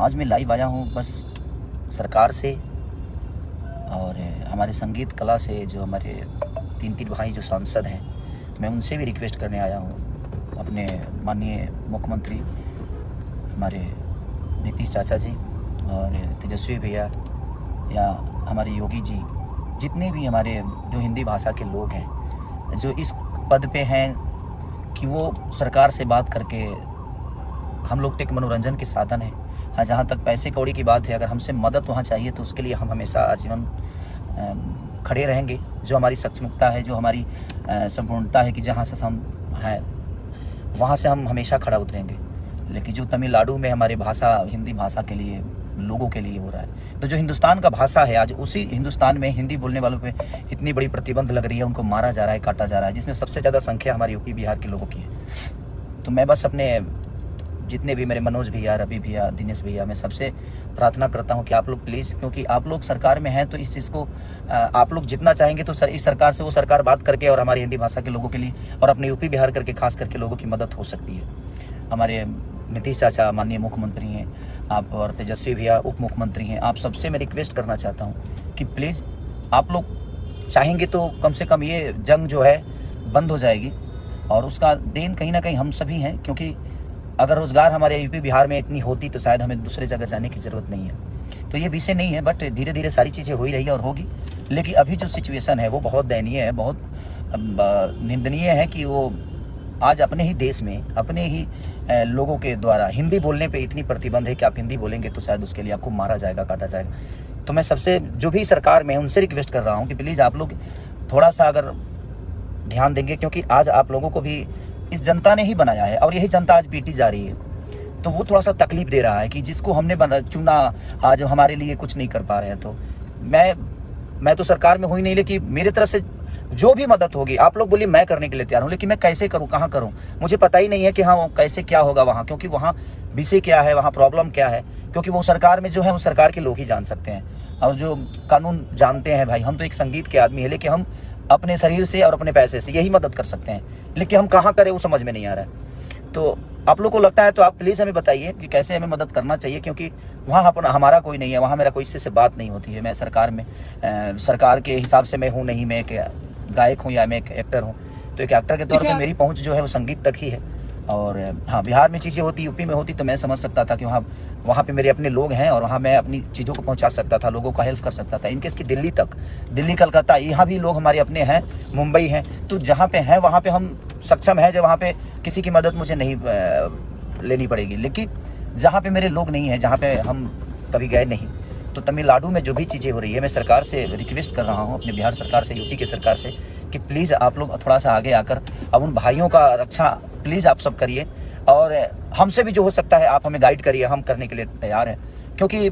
आज मैं लाइव आया हूँ बस सरकार से और हमारे संगीत कला से जो हमारे तीन भाई जो सांसद हैं, मैं उनसे भी रिक्वेस्ट करने आया हूँ। अपने माननीय मुख्यमंत्री हमारे नीतीश चाचा जी और तेजस्वी भैया या हमारे योगी जी, जितने भी हमारे जो हिंदी भाषा के लोग हैं जो इस पद पे हैं कि वो सरकार से बात करके, हम लोग तो एक मनोरंजन के साधन है। हाँ, जहाँ तक पैसे कौड़ी की बात है, अगर हमसे मदद वहाँ चाहिए तो उसके लिए हम हमेशा आजीवन खड़े रहेंगे। जो हमारी सक्षमता है, जो हमारी संपूर्णता है कि जहाँ से हम हैं वहाँ से हम हमेशा खड़ा उतरेंगे। लेकिन जो तमिलनाडु में हमारे भाषा, हिंदी भाषा के लिए, लोगों के लिए हो रहा है, तो जो हिंदुस्तान का भाषा है, आज उसी हिंदुस्तान में हिंदी बोलने वालों पे इतनी बड़ी प्रतिबंध लग रही है, उनको मारा जा रहा है, काटा जा रहा है, जिसमें सबसे ज़्यादा संख्या हमारी यूपी बिहार के लोगों की है। तो मैं बस अपने जितने भी मेरे मनोज भैया, रवि भैया, दिनेश भैया, मैं सबसे प्रार्थना करता हूं कि आप लोग प्लीज़, क्योंकि आप लोग सरकार में हैं, तो इस चीज़ को आप लोग जितना चाहेंगे तो इस सरकार से वो सरकार बात करके और हमारी हिंदी भाषा के लोगों के लिए और अपने यूपी बिहार करके खास करके लोगों की मदद हो सकती है। हमारे नीतीश चाचा माननीय मुख्यमंत्री हैं आप, और तेजस्वी भैया उप मुख्यमंत्री हैं, आप सबसे मैं रिक्वेस्ट करना चाहता हूँ कि प्लीज़ आप लोग चाहेंगे तो कम से कम ये जंग जो है बंद हो जाएगी, और उसका देन कहीं ना कहीं हम सभी हैं। क्योंकि अगर रोज़गार हमारे यूपी बिहार में इतनी होती तो शायद हमें दूसरे जगह जाने की ज़रूरत नहीं है। तो ये विषय नहीं है, बट धीरे धीरे सारी चीज़ें हो ही रही है और होगी। लेकिन अभी जो सिचुएशन है वो बहुत दयनीय है, बहुत निंदनीय है कि वो आज अपने ही देश में, अपने ही लोगों के द्वारा हिंदी बोलने पे इतनी प्रतिबंध है कि आप हिंदी बोलेंगे तो शायद उसके लिए आपको मारा जाएगा, काटा जाएगा। तो मैं सबसे जो भी सरकार में उनसे रिक्वेस्ट कर रहा हूँ कि प्लीज़ आप लोग थोड़ा सा अगर ध्यान देंगे, क्योंकि आज आप लोगों को भी इस जनता ने ही बनाया है और यही जनता आज पीटी जा रही है। तो वो थोड़ा सा तकलीफ दे रहा है कि जिसको हमने चुना आज हमारे लिए कुछ नहीं कर पा रहे हैं। तो मैं तो सरकार में हूँ ही नहीं, लेकिन मेरे तरफ से जो भी मदद होगी, आप लोग बोलिए मैं करने के लिए तैयार हूँ, लेकिन मैं कैसे करूँ, कहाँ करूँ, मुझे पता ही नहीं है कि हाँ कैसे क्या होगा वहाँ, क्योंकि वहाँ विषय क्या है, वहाँ प्रॉब्लम क्या है। क्योंकि वो सरकार में जो है वो सरकार के लोग ही जान सकते हैं और जो कानून जानते हैं। भाई हम तो एक संगीत के आदमी है, लेकिन हम अपने शरीर से और अपने पैसे से यही मदद कर सकते हैं, लेकिन हम कहाँ करें वो समझ में नहीं आ रहा है। तो आप लोग को लगता है तो आप प्लीज़ हमें बताइए कि कैसे हमें मदद करना चाहिए, क्योंकि वहाँ हमारा कोई नहीं है, वहाँ मेरा कोई से बात नहीं होती है। मैं सरकार में सरकार के हिसाब से मैं हूँ नहीं, मैं एक गायक हूँ या मैं एक एक्टर हूँ। तो एक एक्टर के तौर पर मेरी पहुँच जो है वो संगीत तक ही है। और हाँ, बिहार में चीज़ें होती, यूपी में होती तो मैं समझ सकता था कि वहाँ पे मेरे अपने लोग हैं और वहाँ मैं अपनी चीज़ों को पहुँचा सकता था, लोगों का हेल्प कर सकता था। इनकेस की दिल्ली तक, दिल्ली कलकत्ता, यहाँ भी लोग हमारे अपने हैं, मुंबई हैं, तो जहाँ पे हैं वहाँ पे हम सक्षम हैं, जो वहाँ पे किसी की मदद मुझे नहीं लेनी पड़ेगी। लेकिन जहाँ पे मेरे लोग नहीं हैं, जहाँ पे हम कभी गए नहीं, तो तमिलनाडु में जो भी चीज़ें हो रही है, मैं सरकार से रिक्वेस्ट कर रहा हूँ, अपने बिहार सरकार से, यूपी के सरकार से, कि प्लीज़ आप लोग थोड़ा सा आगे आकर अब उन भाइयों का रक्षा प्लीज़ आप सब करिए, और हमसे भी जो हो सकता है आप हमें गाइड करिए, हम करने के लिए तैयार हैं। क्योंकि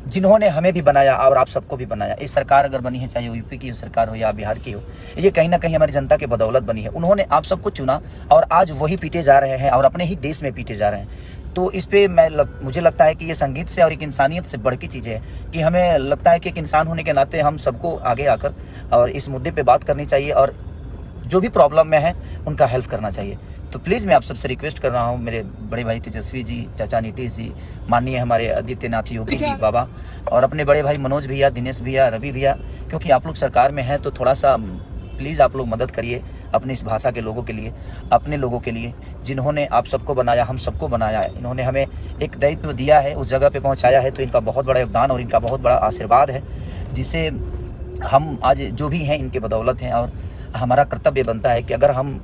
जिन्होंने हमें भी बनाया और आप सबको भी बनाया, ये सरकार अगर बनी है, चाहे यूपी की सरकार हो या बिहार की हो, ये कहीं ना कहीं हमारी जनता के बदौलत बनी है। उन्होंने आप सबको चुना और आज वही पीटे जा रहे हैं और अपने ही देश में पीटे जा रहे हैं। तो इस पे मुझे लगता है कि ये संगीत से और एक इंसानियत से बढ़ की चीज़ें है कि हमें लगता है कि एक इंसान होने के नाते हम सबको आगे आकर और इस मुद्दे पे बात करनी चाहिए और जो भी प्रॉब्लम में है उनका हेल्प करना चाहिए। तो प्लीज़ मैं आप सबसे रिक्वेस्ट कर रहा हूँ, मेरे बड़े भाई तेजस्वी जी, चाचा नीतीश जी, माननीय हमारे आदित्यनाथ योगी जी बाबा, और अपने बड़े भाई मनोज भैया, दिनेश भैया, रवि भैया, क्योंकि आप लोग सरकार में हैं तो थोड़ा सा प्लीज़ आप लोग मदद करिए अपनी इस भाषा के लोगों के लिए, अपने लोगों के लिए, जिन्होंने आप सबको बनाया, हम सबको बनाया है। इन्होंने हमें एक दायित्व दिया है, उस जगह पे पहुंचाया है, तो इनका बहुत बड़ा योगदान और इनका बहुत बड़ा आशीर्वाद है, जिसे हम आज जो भी हैं इनके बदौलत हैं। और हमारा कर्तव्य बनता है कि अगर हम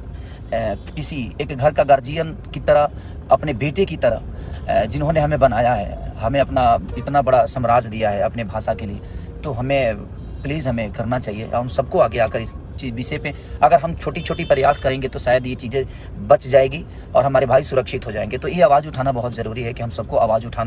किसी एक घर का गार्जियन की तरह, अपने बेटे की तरह, जिन्होंने हमें बनाया है, हमें अपना इतना बड़ा साम्राज्य दिया है अपने भाषा के लिए, तो हमें प्लीज़ हमें करना चाहिए। हम सबको आगे आकर इस विषय पे अगर हम छोटी छोटी प्रयास करेंगे तो शायद ये चीज़ें बच जाएगी और हमारे भाई सुरक्षित हो जाएंगे। तो ये आवाज़ उठाना बहुत ज़रूरी है कि हम सबको आवाज़ उठाना